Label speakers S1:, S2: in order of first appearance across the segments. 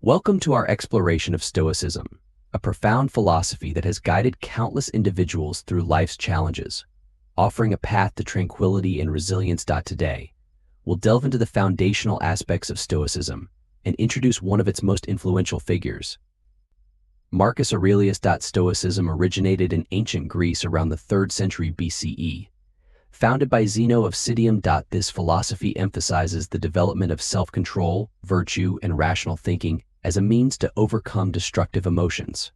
S1: Welcome to our exploration of Stoicism, a profound philosophy that has guided countless individuals through life's challenges, offering a path to tranquility and resilience. Today, we'll delve into the foundational aspects of Stoicism and introduce one of its most influential figures, Marcus Aurelius. Stoicism originated in ancient Greece around the 3rd century BCE. Founded by Zeno of Citium. This philosophy emphasizes the development of self-control, virtue, and rational thinking as a means to overcome destructive emotions.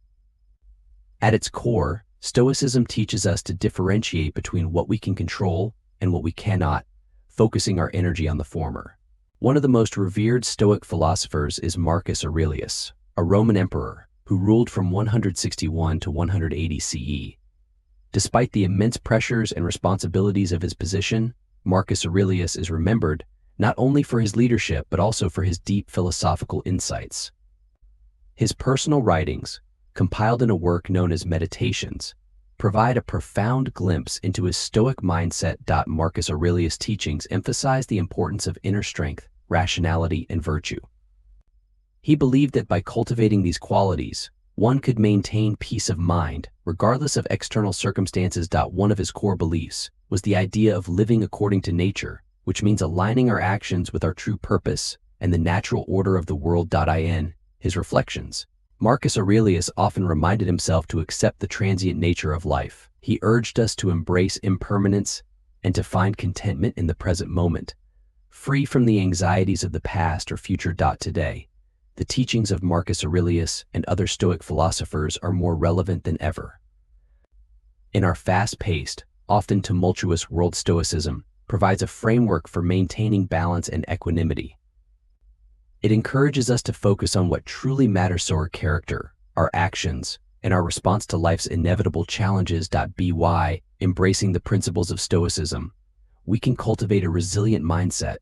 S1: At its core, Stoicism teaches us to differentiate between what we can control and what we cannot, focusing our energy on the former. One of the most revered Stoic philosophers is Marcus Aurelius, a Roman emperor who ruled from 161 to 180 CE. Despite the immense pressures and responsibilities of his position, Marcus Aurelius is remembered not only for his leadership but also for his deep philosophical insights. His personal writings, compiled in a work known as Meditations, provide a profound glimpse into his Stoic mindset. Marcus Aurelius' teachings emphasize the importance of inner strength, rationality, and virtue. He believed that by cultivating these qualities, one could maintain peace of mind, regardless of external circumstances. One of his core beliefs was the idea of living according to nature, which means aligning our actions with our true purpose and the natural order of the world. In his reflections, Marcus Aurelius often reminded himself to accept the transient nature of life. He urged us to embrace impermanence and to find contentment in the present moment, free from the anxieties of the past or future. Today, the teachings of Marcus Aurelius and other Stoic philosophers are more relevant than ever. In our fast-paced, often tumultuous world, Stoicism provides a framework for maintaining balance and equanimity. It encourages us to focus on what truly matters, so our character, our actions, and our response to life's inevitable challenges. By embracing the principles of Stoicism, we can cultivate a resilient mindset,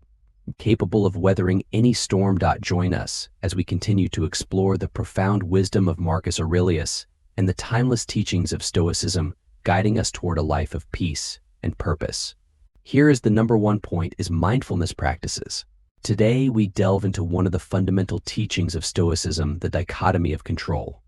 S1: capable of weathering any storm. Join us as we continue to explore the profound wisdom of Marcus Aurelius and the timeless teachings of Stoicism, guiding us toward a life of peace and purpose. Here is the number one point: is mindfulness practices. Today, we delve into one of the fundamental teachings of Stoicism, the dichotomy of control.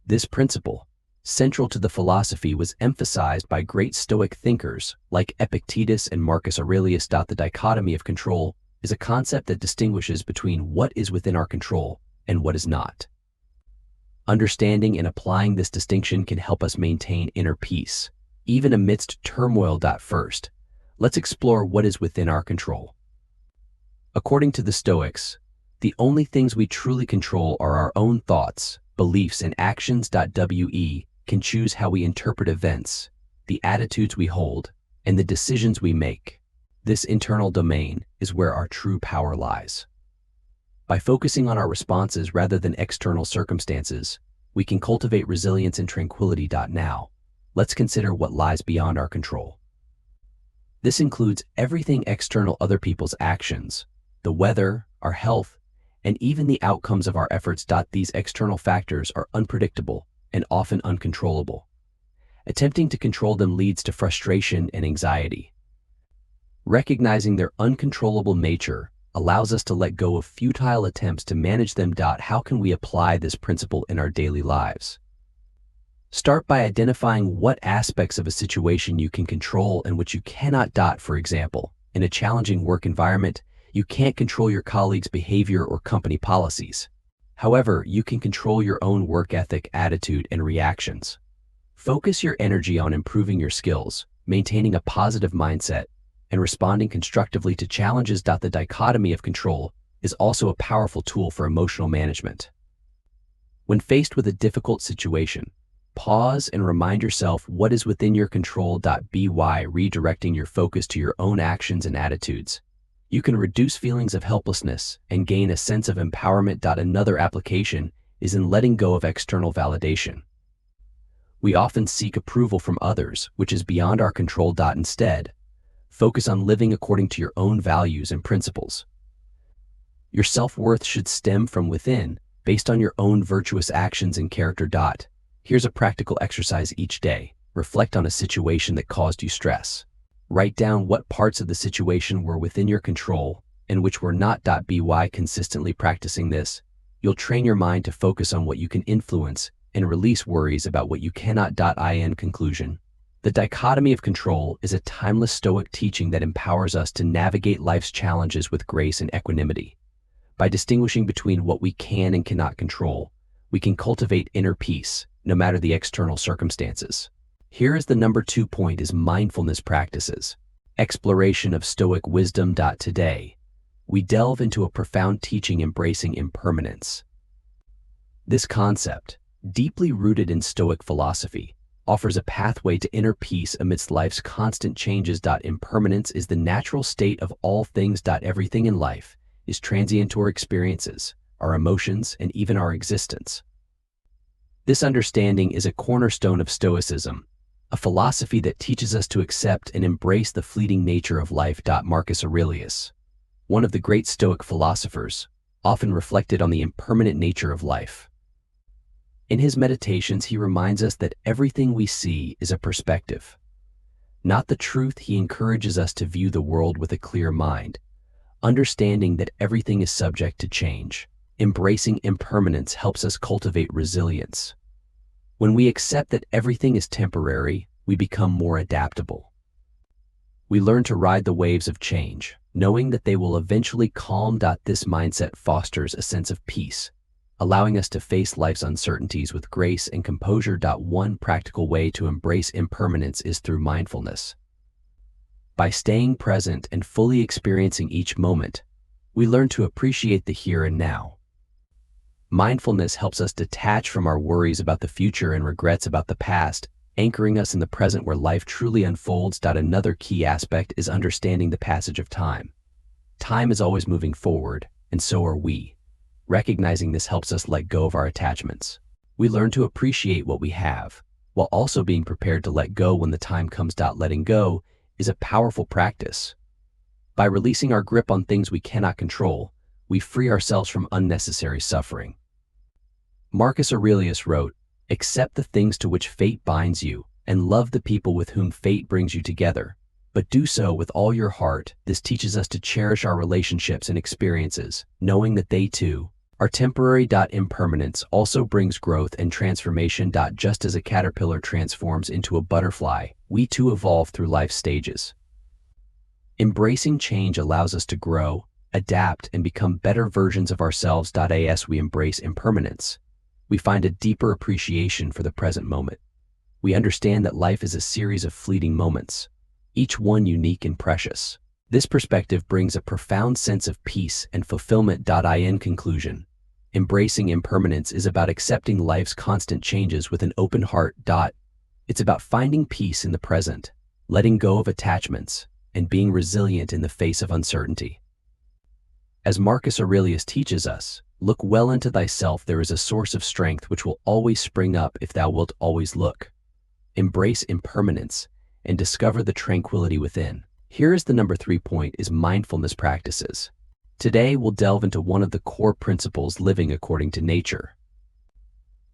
S1: This principle, central to the philosophy, was emphasized by great Stoic thinkers like Epictetus and Marcus Aurelius. The dichotomy of control is a concept that distinguishes between what is within our control and what is not. Understanding and applying this distinction can help us maintain inner peace, even amidst turmoil. First, let's explore what is within our control. According to the Stoics, the only things we truly control are our own thoughts, beliefs, and actions. We can choose how we interpret events, the attitudes we hold, and the decisions we make. This internal domain is where our true power lies. By focusing on our responses rather than external circumstances, we can cultivate resilience and tranquility. Now, let's consider what lies beyond our control. This includes everything external: other people's actions, the weather, our health, and even the outcomes of our efforts. These external factors are unpredictable and often uncontrollable. Attempting to control them leads to frustration and anxiety. Recognizing their uncontrollable nature allows us to let go of futile attempts to manage them. How can we apply this principle in our daily lives? Start by identifying what aspects of a situation you can control and which you cannot. For example, in a challenging work environment, you can't control your colleagues' behavior or company policies. However, you can control your own work ethic, attitude, and reactions. Focus your energy on improving your skills, maintaining a positive mindset, and responding constructively to challenges. The dichotomy of control is also a powerful tool for emotional management. When faced with a difficult situation, pause and remind yourself what is within your control. By redirecting your focus to your own actions and attitudes, you can reduce feelings of helplessness and gain a sense of empowerment. Another application is in letting go of external validation. We often seek approval from others, which is beyond our control. Instead, focus on living according to your own values and principles. Your self-worth should stem from within, based on your own virtuous actions and character. Here's a practical exercise each day. Reflect on a situation that caused you stress. Write down what parts of the situation were within your control and which were not. By consistently practicing this, You'll train your mind to focus on what you can influence and release worries about what you cannot. In conclusion, the dichotomy of control is a timeless Stoic teaching that empowers us to navigate life's challenges with grace and equanimity. By distinguishing between what we can and cannot control, we can cultivate inner peace, no matter the external circumstances. Here is the number 2 point is mindfulness practices. Exploration of Stoic wisdom. Today, we delve into a profound teaching embracing impermanence. This concept, deeply rooted in Stoic philosophy, offers a pathway to inner peace amidst life's constant changes. Impermanence is the natural state of all things. Everything in life is transient or experiences, our emotions, and even our existence. This understanding is a cornerstone of Stoicism, a philosophy that teaches us to accept and embrace the fleeting nature of life. Marcus Aurelius, one of the great Stoic philosophers, often reflected on the impermanent nature of life. In his meditations, he reminds us that everything we see is a perspective, not the truth. He encourages us to view the world with a clear mind, understanding that everything is subject to change. Embracing impermanence helps us cultivate resilience. When we accept that everything is temporary, we become more adaptable. We learn to ride the waves of change, knowing that they will eventually calm. This mindset fosters a sense of peace, allowing us to face life's uncertainties with grace and composure. One practical way to embrace impermanence is through mindfulness. By staying present and fully experiencing each moment, we learn to appreciate the here and now. Mindfulness helps us detach from our worries about the future and regrets about the past, anchoring us in the present where life truly unfolds. Another key aspect is understanding the passage of time. Time is always moving forward, and so are we. Recognizing this helps us let go of our attachments. We learn to appreciate what we have, while also being prepared to let go when the time comes. Letting go is a powerful practice. By releasing our grip on things we cannot control, we free ourselves from unnecessary suffering. Marcus Aurelius wrote, "Accept the things to which fate binds you, and love the people with whom fate brings you together, but do so with all your heart." This teaches us to cherish our relationships and experiences, knowing that they too are temporary. Impermanence also brings growth and transformation. Just as a caterpillar transforms into a butterfly, we too evolve through life's stages. Embracing change allows us to grow, adapt, and become better versions of ourselves. As we embrace impermanence, we find a deeper appreciation for the present moment. We understand that life is a series of fleeting moments, each one unique and precious. This perspective brings a profound sense of peace and fulfillment. In conclusion, embracing impermanence is about accepting life's constant changes with an open heart. It's about finding peace in the present, letting go of attachments, and being resilient in the face of uncertainty. As Marcus Aurelius teaches us, "Look well into thyself, there is a source of strength which will always spring up if thou wilt always look." Embrace impermanence and discover the tranquility within. Here is the number 3 point is mindfulness practices. Today we'll delve into one of the core principles, living according to nature.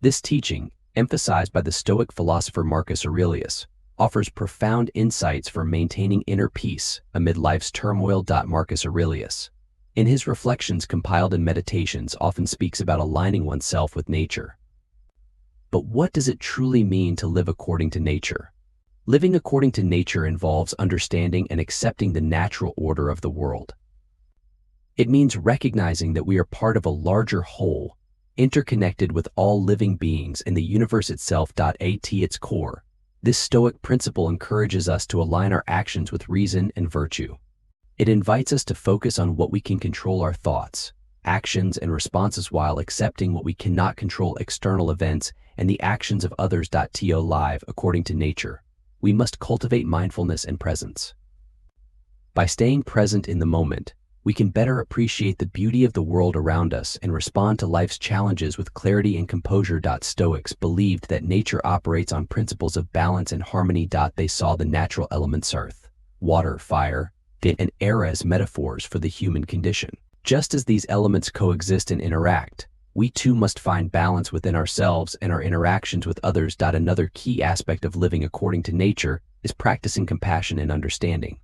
S1: This teaching, emphasized by the Stoic philosopher Marcus Aurelius, offers profound insights for maintaining inner peace amid life's turmoil. Marcus Aurelius, in his reflections compiled in Meditations, often speaks about aligning oneself with nature. But what does it truly mean to live according to nature? Living according to nature involves understanding and accepting the natural order of the world. It means recognizing that we are part of a larger whole, interconnected with all living beings in the universe itself. At its core, this Stoic principle encourages us to align our actions with reason and virtue. It invites us to focus on what we can control, our thoughts, actions, and responses, while accepting what we cannot control, external events and the actions of others. To live according to nature, we must cultivate mindfulness and presence. By staying present in the moment, we can better appreciate the beauty of the world around us and respond to life's challenges with clarity and composure. Stoics believed that nature operates on principles of balance and harmony. They saw the natural elements, earth, water, fire, and air, as metaphors for the human condition. Just as these elements coexist and interact, we too must find balance within ourselves and our interactions with others. Another key aspect of living according to nature is practicing compassion and understanding.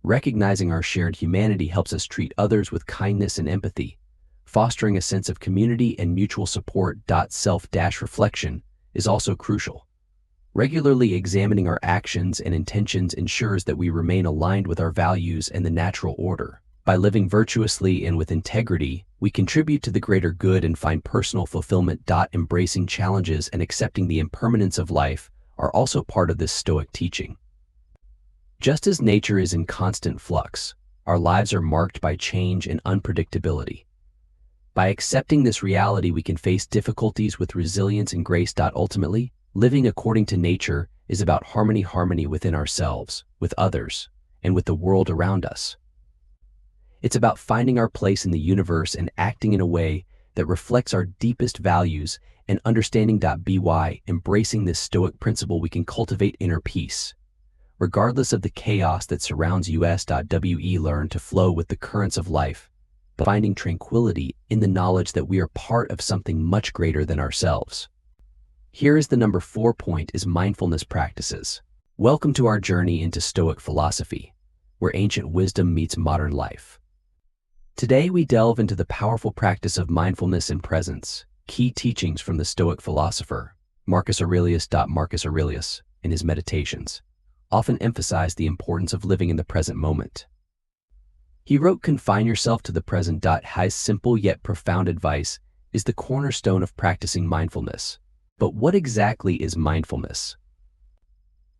S1: Recognizing our shared humanity helps us treat others with kindness and empathy, Fostering a sense of community and mutual support. Self-reflection is also crucial. Regularly examining our actions and intentions ensures that we remain aligned with our values and the natural order. By living virtuously and with integrity, we contribute to the greater good and find personal fulfillment. Embracing challenges and accepting the impermanence of life are also part of this Stoic teaching. Just as nature is in constant flux, our lives are marked by change and unpredictability. By accepting this reality, we can face difficulties with resilience and grace. Ultimately, living according to nature is about harmony within ourselves, with others, and with the world around us. It's about finding our place in the universe and acting in a way that reflects our deepest values and understanding. By embracing this Stoic principle, we can cultivate inner peace. Regardless of the chaos that surrounds us. We learn to flow with the currents of life, finding tranquility in the knowledge that we are part of something much greater than ourselves. Here is the number 4 point is mindfulness practices. Welcome to our journey into Stoic philosophy, where ancient wisdom meets modern life. Today we delve into the powerful practice of mindfulness and presence, key teachings from the Stoic philosopher, Marcus Aurelius. Marcus Aurelius, in his meditations, often emphasized the importance of living in the present moment. He wrote, "Confine yourself to the present." His simple yet profound advice is the cornerstone of practicing mindfulness. But what exactly is mindfulness?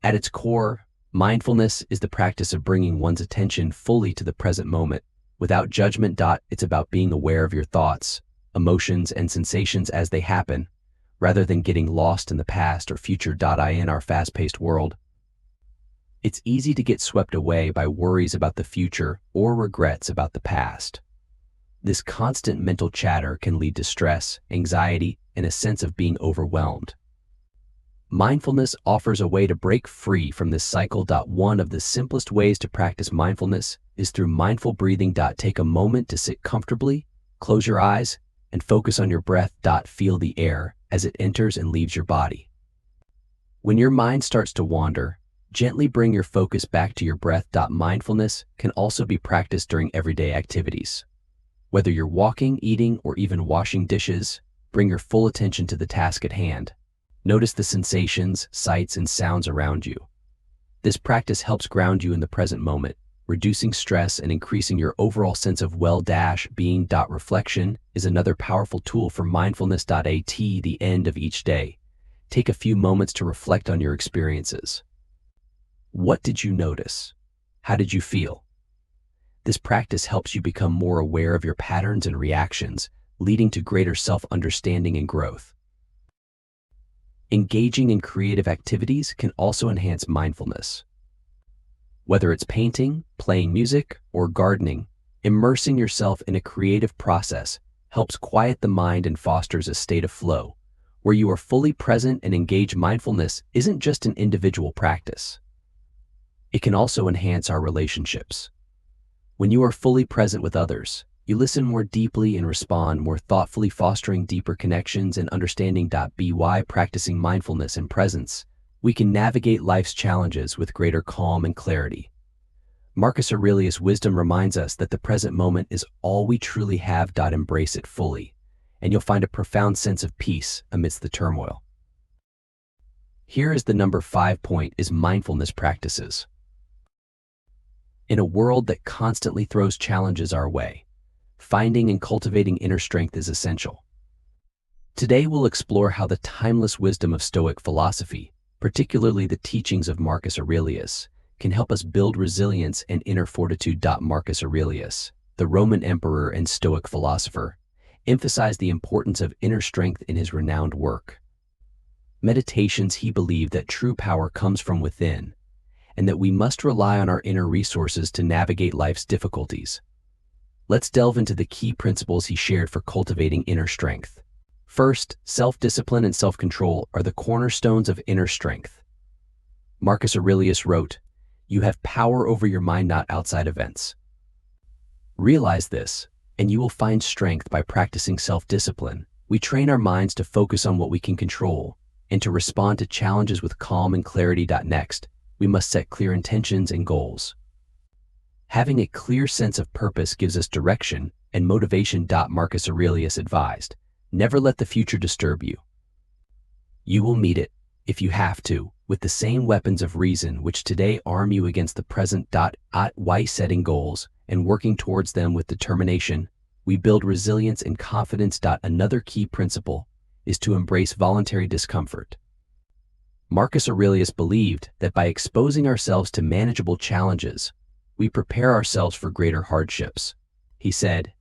S1: At its core, mindfulness is the practice of bringing one's attention fully to the present moment, without judgment. It's about being aware of your thoughts, emotions, and sensations as they happen, rather than getting lost in the past or future. In our fast-paced world, it's easy to get swept away by worries about the future or regrets about the past. This constant mental chatter can lead to stress, anxiety, and a sense of being overwhelmed. Mindfulness offers a way to break free from this cycle. One of the simplest ways to practice mindfulness is through mindful breathing. Take a moment to sit comfortably, close your eyes, and focus on your breath. Feel the air as it enters and leaves your body. When your mind starts to wander, gently bring your focus back to your breath. Mindfulness can also be practiced during everyday activities. Whether you're walking, eating, or even washing dishes, bring your full attention to the task at hand. Notice the sensations, sights, and sounds around you. This practice helps ground you in the present moment, reducing stress and increasing your overall sense of well-being. Reflection is another powerful tool for mindfulness. At the end of each day, take a few moments to reflect on your experiences. What did you notice? How did you feel? This practice helps you become more aware of your patterns and reactions, leading to greater self-understanding and growth. Engaging in creative activities can also enhance mindfulness. Whether it's painting, playing music, or gardening, immersing yourself in a creative process helps quiet the mind and fosters a state of flow, where you are fully present and engaged. Mindfulness isn't just an individual practice. It can also enhance our relationships. When you are fully present with others, you listen more deeply and respond more thoughtfully, fostering deeper connections and understanding. By practicing mindfulness and presence, we can navigate life's challenges with greater calm and clarity. Marcus Aurelius' wisdom reminds us that the present moment is all we truly have. Embrace it fully, and you'll find a profound sense of peace amidst the turmoil. Here is the number 5 point is mindfulness practices. In a world that constantly throws challenges our way, finding and cultivating inner strength is essential. Today we'll explore how the timeless wisdom of Stoic philosophy, particularly the teachings of Marcus Aurelius, can help us build resilience and inner fortitude. Marcus Aurelius, the Roman emperor and Stoic philosopher, emphasized the importance of inner strength in his renowned work. Meditations. He believed that true power comes from within, and that we must rely on our inner resources to navigate life's difficulties. Let's delve into the key principles he shared for cultivating inner strength. First, self-discipline and self-control are the cornerstones of inner strength. Marcus Aurelius wrote, "You have power over your mind, not outside events." Realize this, and you will find strength by practicing self-discipline. We train our minds to focus on what we can control and to respond to challenges with calm and clarity. Next, we must set clear intentions and goals. Having a clear sense of purpose gives us direction and motivation. Marcus Aurelius advised, never let the future disturb you. You will meet it, if you have to, with the same weapons of reason which today arm you against the present. By setting goals and working towards them with determination, we build resilience and confidence. Another key principle is to embrace voluntary discomfort. Marcus Aurelius believed that by exposing ourselves to manageable challenges, we prepare ourselves for greater hardships. He said,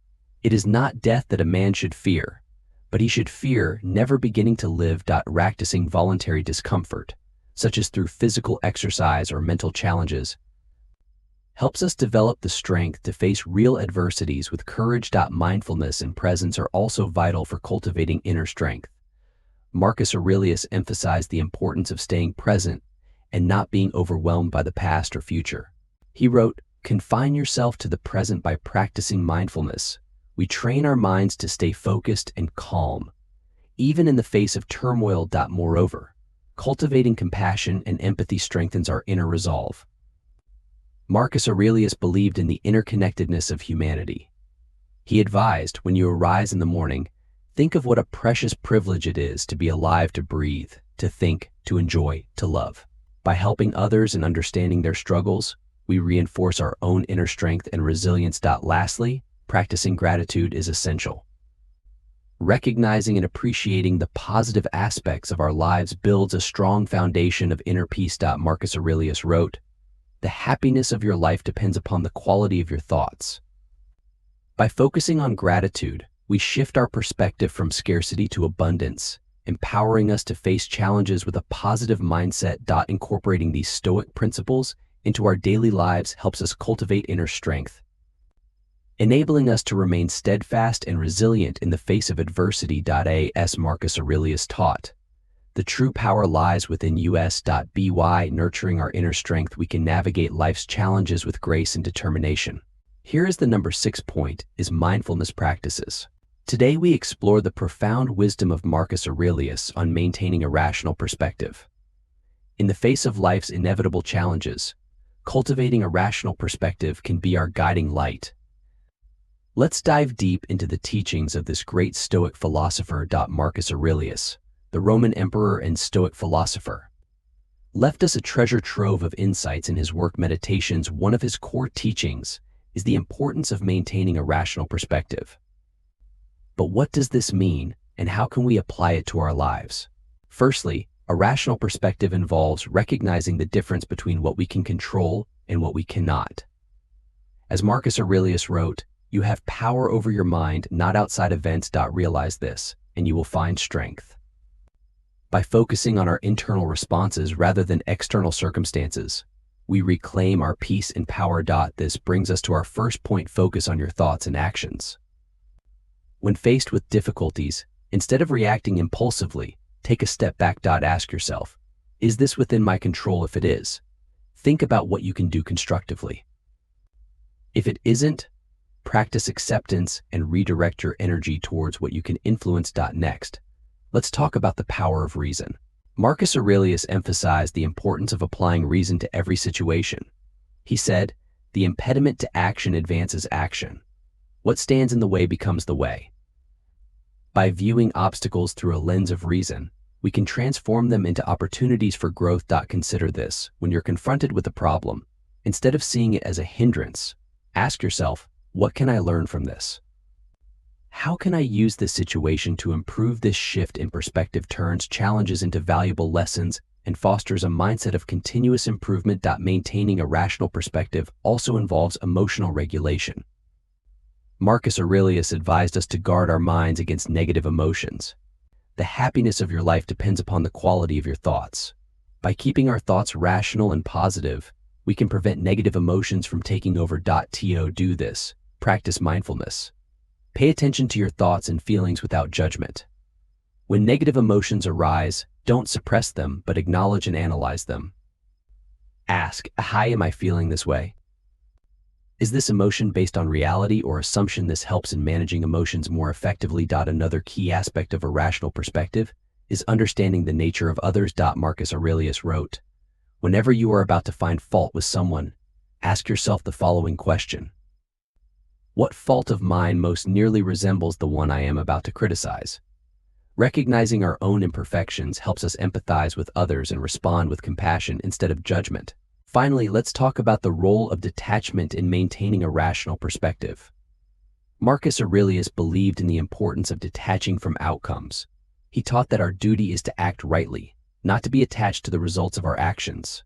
S1: "It is not death that a man should fear, but he should fear never beginning to live." Practicing voluntary discomfort, such as through physical exercise or mental challenges, helps us develop the strength to face real adversities with courage. Mindfulness and presence are also vital for cultivating inner strength. Marcus Aurelius emphasized the importance of staying present and not being overwhelmed by the past or future. He wrote, "Confine yourself to the present by practicing mindfulness. We train our minds to stay focused and calm, even in the face of turmoil. Moreover, cultivating compassion and empathy strengthens our inner resolve." Marcus Aurelius believed in the interconnectedness of humanity. He advised, when you arise in the morning, think of what a precious privilege it is to be alive, to breathe, to think, to enjoy, to love. By helping others and understanding their struggles, we reinforce our own inner strength and resilience. Lastly, practicing gratitude is essential. Recognizing and appreciating the positive aspects of our lives builds a strong foundation of inner peace. Marcus Aurelius wrote, "The happiness of your life depends upon the quality of your thoughts." By focusing on gratitude, we shift our perspective from scarcity to abundance, empowering us to face challenges with a positive mindset. Incorporating these Stoic principles into our daily lives helps us cultivate inner strength, enabling us to remain steadfast and resilient in the face of adversity. As Marcus Aurelius taught, the true power lies within us. By nurturing our inner strength, we can navigate life's challenges with grace and determination. Here is the number 6 point, is mindfulness practices. Today we explore the profound wisdom of Marcus Aurelius on maintaining a rational perspective. In the face of life's inevitable challenges, cultivating a rational perspective can be our guiding light. Let's dive deep into the teachings of this great Stoic philosopher. Marcus Aurelius, the Roman emperor and Stoic philosopher, left us a treasure trove of insights in his work Meditations. One of his core teachings is the importance of maintaining a rational perspective. But what does this mean, and how can we apply it to our lives? Firstly, a rational perspective involves recognizing the difference between what we can control and what we cannot. As Marcus Aurelius wrote, "You have power over your mind, not outside events." Realize this, and you will find strength. By focusing on our internal responses rather than external circumstances, we reclaim our peace and power. This brings us to our first point: focus on your thoughts and actions. When faced with difficulties, instead of reacting impulsively, take a step back. Ask yourself, is this within my control? If it is, think about what you can do constructively. If it isn't, practice acceptance and redirect your energy towards what you can influence. Next, let's talk about the power of reason. Marcus Aurelius emphasized the importance of applying reason to every situation. He said, "The impediment to action advances action. What stands in the way becomes the way." By viewing obstacles through a lens of reason, we can transform them into opportunities for growth. Consider this: when you're confronted with a problem, instead of seeing it as a hindrance, ask yourself, what can I learn from this? How can I use this situation to improve? This shift in perspective turns challenges into valuable lessons and fosters a mindset of continuous improvement. Maintaining a rational perspective also involves emotional regulation. Marcus Aurelius advised us to guard our minds against negative emotions. The happiness of your life depends upon the quality of your thoughts. By keeping our thoughts rational and positive, we can prevent negative emotions from taking over. To do this, practice mindfulness. Pay attention to your thoughts and feelings without judgment. When negative emotions arise, don't suppress them, but acknowledge and analyze them. Ask, how am I feeling this way? Is this emotion based on reality or assumption? This helps in managing emotions more effectively. Another key aspect of a rational perspective is understanding the nature of others. Marcus Aurelius wrote, "Whenever you are about to find fault with someone, ask yourself the following question: What fault of mine most nearly resembles the one I am about to criticize? Recognizing our own imperfections helps us empathize with others and respond with compassion instead of judgment. Finally, let's talk about the role of detachment in maintaining a rational perspective. Marcus Aurelius believed in the importance of detaching from outcomes. He taught that our duty is to act rightly, not to be attached to the results of our actions.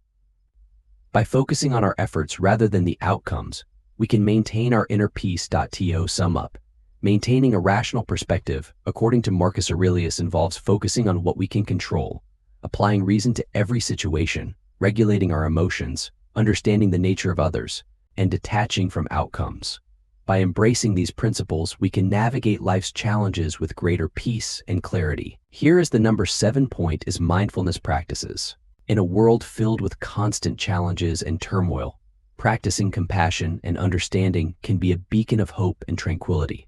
S1: By focusing on our efforts rather than the outcomes, we can maintain our inner peace. To sum up, maintaining a rational perspective, according to Marcus Aurelius, involves focusing on what we can control, applying reason to every situation, regulating our emotions, understanding the nature of others, and detaching from outcomes. By embracing these principles, we can navigate life's challenges with greater peace and clarity. Here is the number 7 point is mindfulness practices. In a world filled with constant challenges and turmoil, practicing compassion and understanding can be a beacon of hope and tranquility.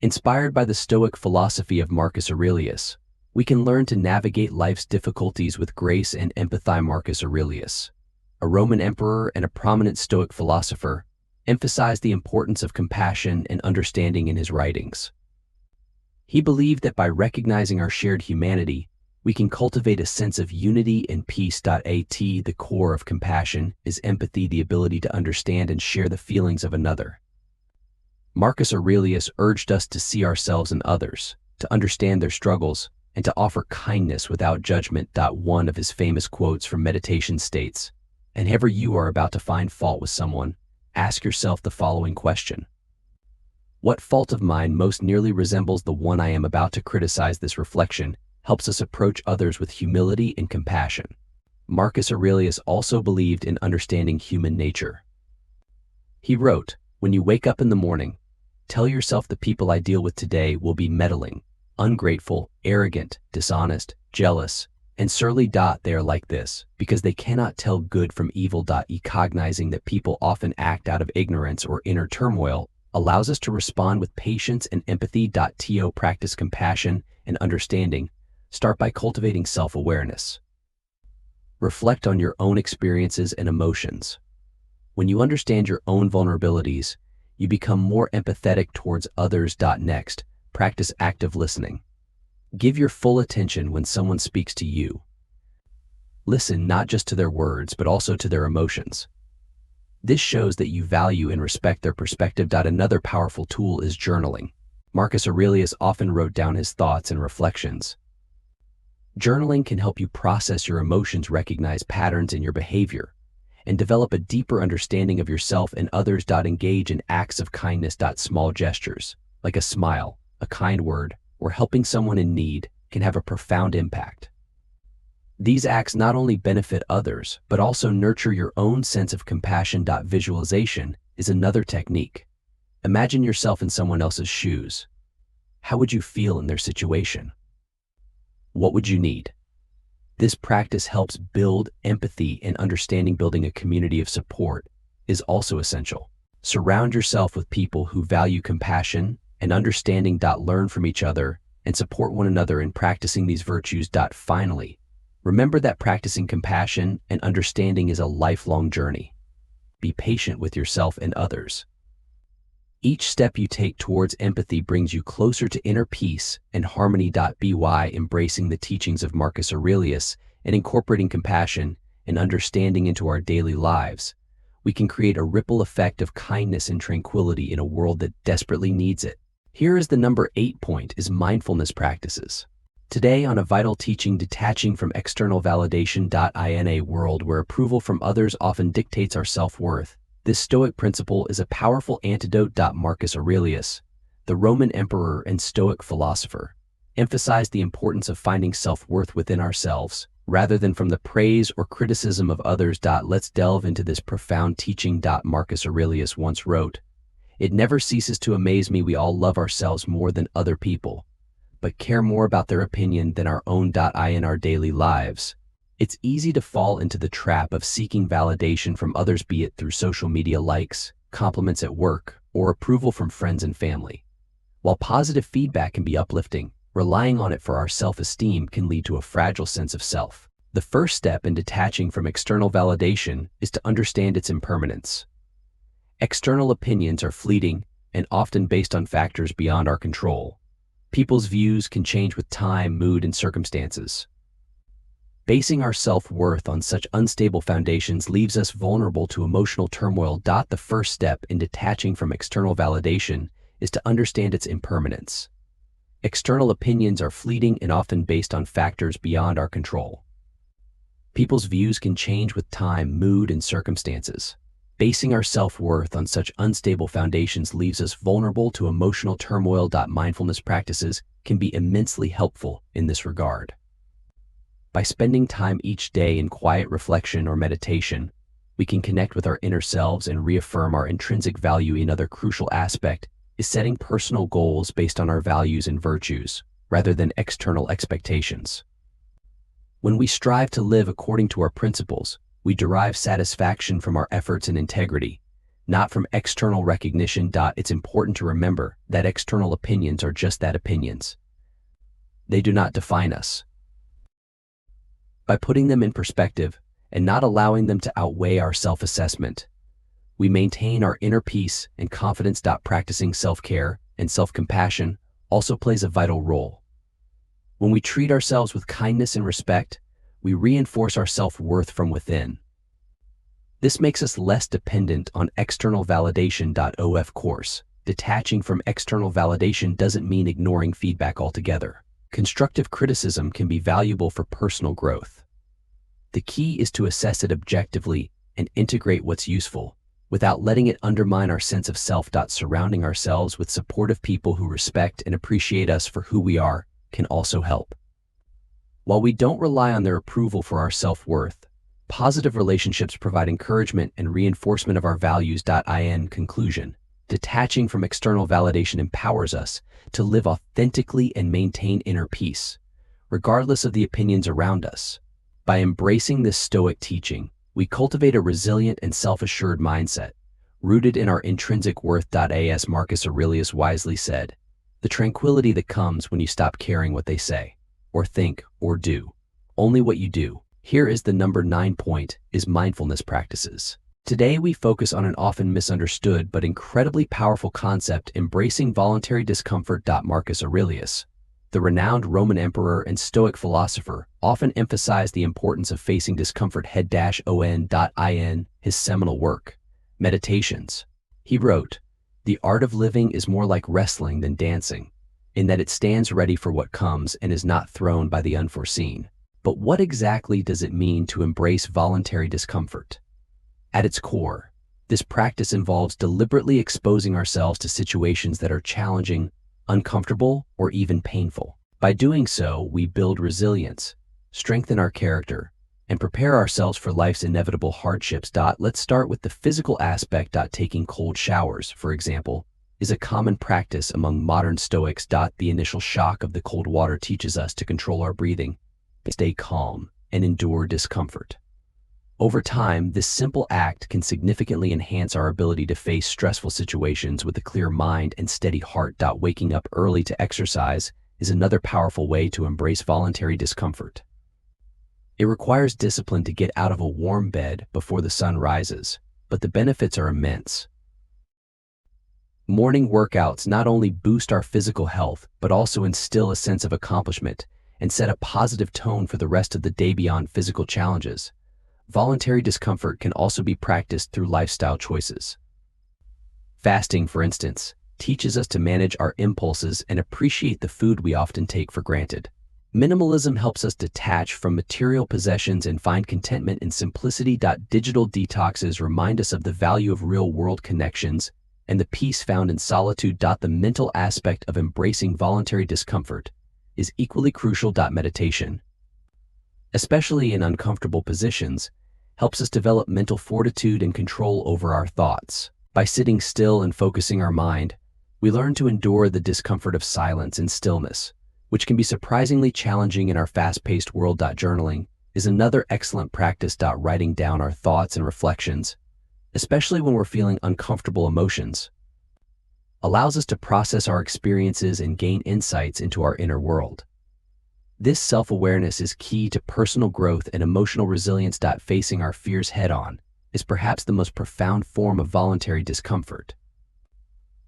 S1: Inspired by the Stoic philosophy of Marcus Aurelius, we can learn to navigate life's difficulties with grace and empathy. Marcus Aurelius, a Roman emperor and a prominent Stoic philosopher, emphasized the importance of compassion and understanding in his writings. He believed that by recognizing our shared humanity, we can cultivate a sense of unity and peace. The core of compassion is empathy, the ability to understand and share the feelings of another. Marcus Aurelius urged us to see ourselves in others, to understand their struggles, and to offer kindness without judgment. One of his famous quotes from meditation states, "And whenever you are about to find fault with someone, ask yourself the following question: what fault of mine most nearly resembles the one I am about to criticize?" This reflection helps us approach others with humility and compassion. Marcus Aurelius also believed in understanding human nature. He wrote, "When you wake up in the morning, tell yourself the people I deal with today will be meddling, ungrateful, arrogant, dishonest, jealous, and surly. They are like this because they cannot tell good from evil. Recognizing that people often act out of ignorance or inner turmoil allows us to respond with patience and empathy. To practice compassion and understanding, start by cultivating self-awareness. Reflect on your own experiences and emotions. When you understand your own vulnerabilities, you become more empathetic towards others. Next, practice active listening. Give your full attention when someone speaks to you. Listen not just to their words, but also to their emotions. This shows that you value and respect their perspective. Another powerful tool is journaling. Marcus Aurelius often wrote down his thoughts and reflections. Journaling can help you process your emotions, recognize patterns in your behavior, and develop a deeper understanding of yourself and others. Engage in acts of kindness. Small gestures, like a smile, a kind word, or helping someone in need, can have a profound impact. These acts not only benefit others, but also nurture your own sense of compassion. Visualization is another technique. Imagine yourself in someone else's shoes. How would you feel in their situation? What would you need? This practice helps build empathy and understanding. Building a community of support is also essential. Surround yourself with people who value compassion and understanding. Learn from each other and support one another in practicing these virtues. Finally, remember that practicing compassion and understanding is a lifelong journey. Be patient with yourself and others. Each step you take towards empathy brings you closer to inner peace and harmony. By embracing the teachings of Marcus Aurelius and incorporating compassion and understanding into our daily lives, we can create a ripple effect of kindness and tranquility in a world that desperately needs it. Here is the number 8 point is mindfulness practices. Today on a vital teaching, detaching from external validation. In a world where approval from others often dictates our self-worth, this Stoic principle is a powerful antidote. Marcus Aurelius, the Roman emperor and Stoic philosopher, emphasized the importance of finding self-worth within ourselves, rather than from the praise or criticism of others. Let's delve into this profound teaching. Marcus Aurelius once wrote, "It never ceases to amaze me we all love ourselves more than other people, but care more about their opinion than our own." In our daily lives, it's easy to fall into the trap of seeking validation from others, be it through social media likes, compliments at work, or approval from friends and family. While positive feedback can be uplifting, relying on it for our self-esteem can lead to a fragile sense of self. The first step in detaching from external validation is to understand its impermanence. External opinions are fleeting and often based on factors beyond our control. People's views can change with time, mood, and circumstances. Basing our self-worth on such unstable foundations leaves us vulnerable to emotional turmoil. The first step in detaching from external validation is to understand its impermanence. External opinions are fleeting and often based on factors beyond our control. People's views can change with time, mood, and circumstances. Basing our self-worth on such unstable foundations leaves us vulnerable to emotional turmoil. Mindfulness practices can be immensely helpful in this regard. By spending time each day in quiet reflection or meditation, we can connect with our inner selves and reaffirm our intrinsic value. Another crucial aspect is setting personal goals based on our values and virtues, rather than external expectations. When we strive to live according to our principles, we derive satisfaction from our efforts and integrity, not from external recognition. It's important to remember that external opinions are just that, opinions. They do not define us. By putting them in perspective and not allowing them to outweigh our self-assessment, we maintain our inner peace and confidence. Practicing self-care and self-compassion also plays a vital role. When we treat ourselves with kindness and respect, we reinforce our self-worth from within. This makes us less dependent on external validation. Of course, detaching from external validation doesn't mean ignoring feedback altogether. Constructive criticism can be valuable for personal growth. The key is to assess it objectively and integrate what's useful, without letting it undermine our sense of self. Surrounding ourselves with supportive people who respect and appreciate us for who we are can also help. While we don't rely on their approval for our self-worth, positive relationships provide encouragement and reinforcement of our values. In conclusion, detaching from external validation empowers us to live authentically and maintain inner peace, regardless of the opinions around us. By embracing this Stoic teaching, we cultivate a resilient and self-assured mindset, rooted in our intrinsic worth. As Marcus Aurelius wisely said, the tranquility that comes when you stop caring what they say, or think, or do, only what you do. Here is the number 9 point, is mindfulness practices. Today we focus on an often misunderstood but incredibly powerful concept, embracing voluntary discomfort. Marcus Aurelius, the renowned Roman emperor and Stoic philosopher, often emphasized the importance of facing discomfort in his seminal work, Meditations. He wrote, "The art of living is more like wrestling than dancing, in that it stands ready for what comes and is not thrown by the unforeseen." But what exactly does it mean to embrace voluntary discomfort? At its core, this practice involves deliberately exposing ourselves to situations that are challenging, uncomfortable, or even painful. By doing so, we build resilience, strengthen our character, and prepare ourselves for life's inevitable hardships. Let's start with the physical aspect. Taking cold showers, for example, is a common practice among modern Stoics. The initial shock of the cold water teaches us to control our breathing, stay calm, and endure discomfort. Over time, this simple act can significantly enhance our ability to face stressful situations with a clear mind and steady heart. Waking up early to exercise is another powerful way to embrace voluntary discomfort. It requires discipline to get out of a warm bed before the sun rises, but the benefits are immense. Morning workouts not only boost our physical health, but also instill a sense of accomplishment and set a positive tone for the rest of the day. Beyond physical challenges, voluntary discomfort can also be practiced through lifestyle choices. Fasting, for instance, teaches us to manage our impulses and appreciate the food we often take for granted. Minimalism helps us detach from material possessions and find contentment in simplicity. Digital detoxes remind us of the value of real-world connections and the peace found in solitude. The mental aspect of embracing voluntary discomfort is equally crucial. Meditation, especially in uncomfortable positions, helps us develop mental fortitude and control over our thoughts. By sitting still and focusing our mind, we learn to endure the discomfort of silence and stillness, which can be surprisingly challenging in our fast-paced world. Journaling is another excellent practice. Writing down our thoughts and reflections, especially when we're feeling uncomfortable emotions, allows us to process our experiences and gain insights into our inner world. This self-awareness is key to personal growth and emotional resilience. Facing our fears head-on is perhaps the most profound form of voluntary discomfort.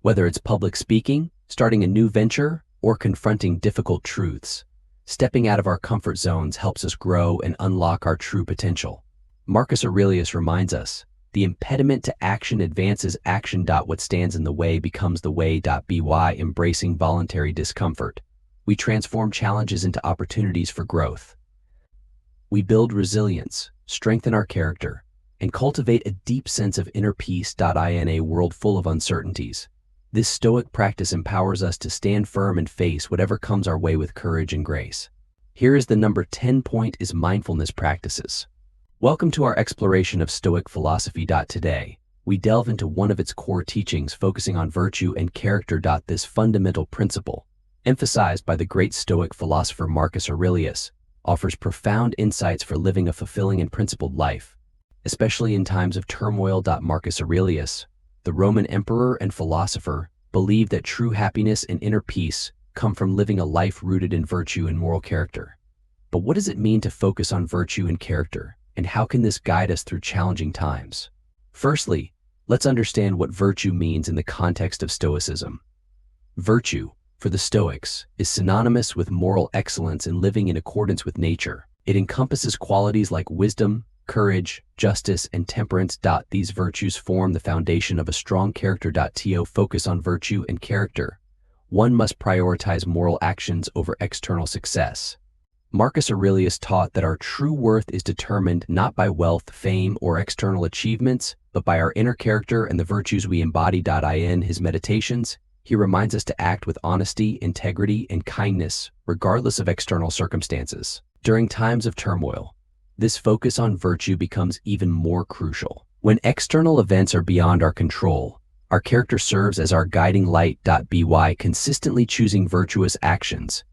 S1: Whether it's public speaking, starting a new venture, or confronting difficult truths, stepping out of our comfort zones helps us grow and unlock our true potential. Marcus Aurelius reminds us, the impediment to action advances action. What stands in the way becomes the way. By embracing voluntary discomfort, we transform challenges into opportunities for growth. We build resilience, strengthen our character, and cultivate a deep sense of inner peace. In a world full of uncertainties, this Stoic practice empowers us to stand firm and face whatever comes our way with courage and grace. Here is the number 10 point: is mindfulness practices. Welcome to our exploration of Stoic philosophy. Today, we delve into one of its core teachings, focusing on virtue and character. This fundamental principle, emphasized by the great Stoic philosopher Marcus Aurelius, offers profound insights for living a fulfilling and principled life, especially in times of turmoil. Marcus Aurelius, the Roman emperor and philosopher, believed that true happiness and inner peace come from living a life rooted in virtue and moral character. But what does it mean to focus on virtue and character, and how can this guide us through challenging times? Firstly, let's understand what virtue means in the context of Stoicism. Virtue, for the Stoics, is synonymous with moral excellence and living in accordance with nature. It encompasses qualities like wisdom, courage, justice, and temperance. These virtues form the foundation of a strong character. To focus on virtue and character, one must prioritize moral actions over external success. Marcus Aurelius taught that our true worth is determined not by wealth, fame, or external achievements, but by our inner character and the virtues we embody. In his meditations, he reminds us to act with honesty, integrity, and kindness, regardless of external circumstances. During times of turmoil, this focus on virtue becomes even more crucial. When external events are beyond our control, our character serves as our guiding light. By consistently choosing virtuous actions,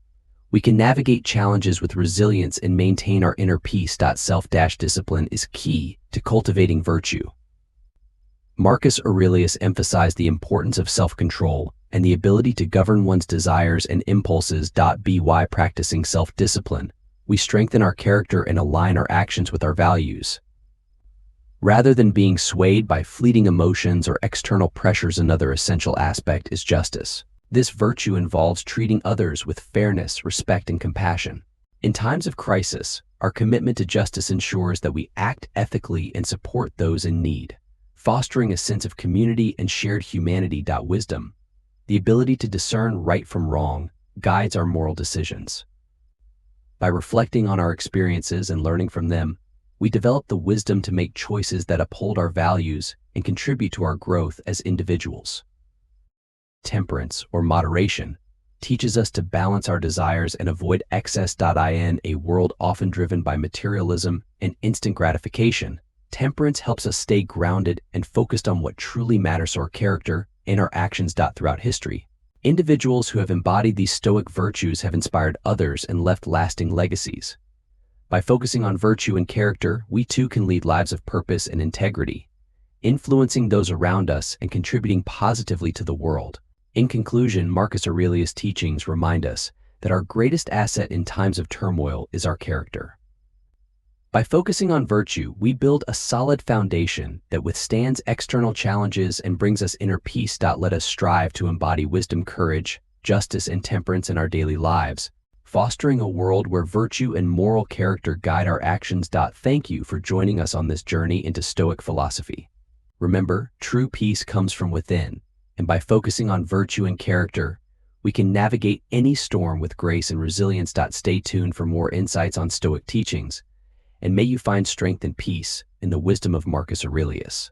S1: we can navigate challenges with resilience and maintain our inner peace. Self-discipline is key to cultivating virtue. Marcus Aurelius emphasized the importance of self-control and the ability to govern one's desires and impulses. By practicing self-discipline, we strengthen our character and align our actions with our values, rather than being swayed by fleeting emotions or external pressures. Another essential aspect is justice. This virtue involves treating others with fairness, respect, and compassion. In times of crisis, our commitment to justice ensures that we act ethically and support those in need, fostering a sense of community and shared humanity. Wisdom, the ability to discern right from wrong, guides our moral decisions. By reflecting on our experiences and learning from them, we develop the wisdom to make choices that uphold our values and contribute to our growth as individuals. Temperance, or moderation, teaches us to balance our desires and avoid excess. In a world often driven by materialism and instant gratification, temperance helps us stay grounded and focused on what truly matters: our character and our actions. Throughout history, individuals who have embodied these Stoic virtues have inspired others and left lasting legacies. By focusing on virtue and character, we too can lead lives of purpose and integrity, influencing those around us and contributing positively to the world. In conclusion, Marcus Aurelius' teachings remind us that our greatest asset in times of turmoil is our character. By focusing on virtue, we build a solid foundation that withstands external challenges and brings us inner peace. Let us strive to embody wisdom, courage, justice, and temperance in our daily lives, fostering a world where virtue and moral character guide our actions. Thank you for joining us on this journey into Stoic philosophy. Remember, true peace comes from within, and by focusing on virtue and character, we can navigate any storm with grace and resilience. Stay tuned for more insights on Stoic teachings, and may you find strength and peace in the wisdom of Marcus Aurelius.